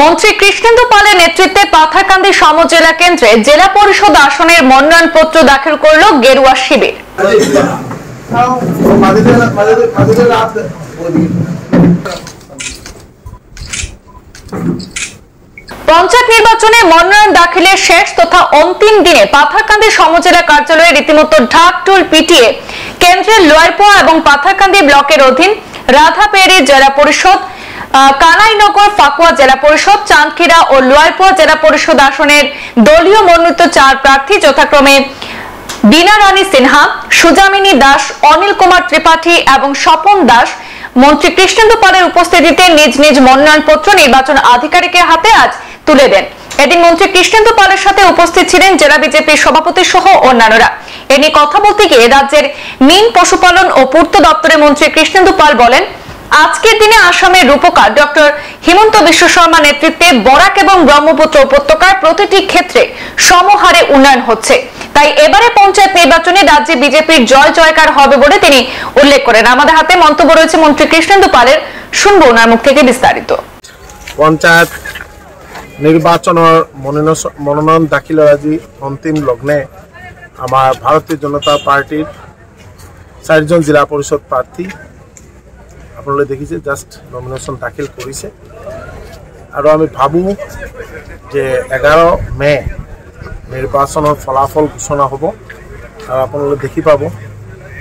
মন্ত্রী কৃষ্ণেন্দু পালের নেতৃত্বে পাথারকান্দি সমজেলা কেন্দ্রে জেলা পরিষদ আসনের মনোনয়নপত্র দাখিল করল গেরুয়া শিবির। পঞ্চায়েত নির্বাচনে মনোনয়ন দাখিলের শেষ তথা অন্তিম দিনে পাথারকান্দি সমজেলা কার্যালয়ে রীতিমতো ঢাকঢোল পিটিয়ে কেন্দ্রের লোয়ারপোয়া এবং পাথারকান্দি ব্লকের অধীন রাধাপেরি জেলা পরিষদ, কানাইনগর ফাকুয়া জেলা পরিষদ, চাঁদখিরা ও লোয়ারপোয়া জেলা পরিষদ আসনের দলীয় মনোনীত 4 প্রার্থী যথাক্রমে বীণা রানী সিনহা, সুজামিনী দাস, অনিল কুমার ত্রিপাঠী এবং স্বপন দাস মন্ত্রী কৃষ্ণেন্দু পালের উপস্থিতিতে নিজ নিজ মনোনয়নপত্র নির্বাচন আধিকারিকের হাতে আজ তুলে দেন। এদিন মন্ত্রী কৃষ্ণেন্দু পালের সাথে উপস্থিত ছিলেন জেলা বিজেপির সভাপতি সহ অন্যান্যরা। এ নিয়ে কথা বলতে গিয়ে রাজ্যের মীন পশুপালন ও পূর্ত দপ্তরের মন্ত্রী কৃষ্ণেন্দু পাল বলেন, আজকের দিনে আসামের রূপকার ডক্টর হিমন্ত বিশ্ব শর্মা নেতৃত্বে বরাক এবং ব্রহ্মপুত্র উপত্যকার প্রতিটি ক্ষেত্রে সমহারে উন্নয়ন হচ্ছে। তাই এবারে পঞ্চায়েত নির্বাচনে রাজ্যে বিজেপির জয় জয়কার হবে বলে তিনি উল্লেখ করেন। আমাদের হাতে মন্তব্য রয়েছে মন্ত্রী কৃষ্ণেন্দু পালের, শুনবো ওনার মুখ থেকে বিস্তারিত। পঞ্চায়েত নির্বাচনের মনোনয়ন দাখিলের আজি অন্তিম লগ্নে আমার ভারতীয় জনতা পার্টির 4 জন জেলা পরিষদ প্রার্থী আপনারা দেখিছে জাস্ট নমিনেশন দাখিল করেছে। আর আমি ভাবো যে 11 মে নির্বাচনের ফলাফল ঘোষণা হব। আর আপনারা দেখি পাব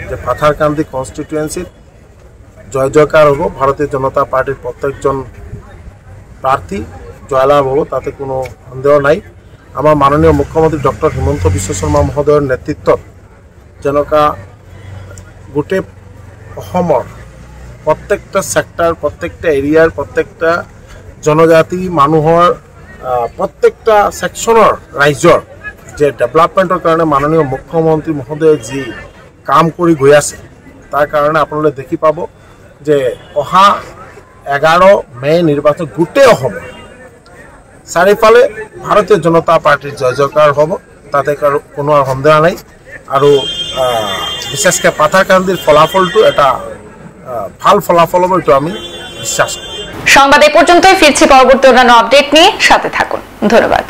যে পাথারকান্দি কনস্টিটুয়েন্সিত জয় জয়কার হব। ভারতীয় জনতা পার্টির প্রত্যেকজন প্রার্থী জয়লাভ হব, তাতে কোনো সন্দেহ নাই। আমার মাননীয় মুখ্যমন্ত্রী ডক্টর হিমন্ত বিশ্ব শর্মা মহোদয়ের নেতৃত্বত যেনেকা গোটেই অসমৰ প্রত্যেকটা সেক্টর, প্রত্যেকটা এরিয়ার, প্রত্যেকটা জনজাতি মানুহৰ প্রত্যেকটা সেকশনের রাইজর যে ডেভেলপমেন্টের কারণে মাননীয় মুখ্যমন্ত্রী মহোদয়ে যি কাম করে গৈ আছে তার কারণে আপনারা দেখি পাব যে অহা 11 মে নির্বাচন গোটেই অসম চারিফালে ভারতীয় জনতা পার্টির জয় জয়কার হব, তাতে কোনো সন্দেহ নাই। আর বিশেষকৈ পাথারকান্দির ফলাফলটো এটা ভাল ফলাফল হবে, এটা আমি বিশ্বাস করি। সংবাদ এ পর্যন্তই, ফিরছি পরবর্তী অন্যান্য আপডেট নিয়ে, সাথে থাকুন। ধন্যবাদ।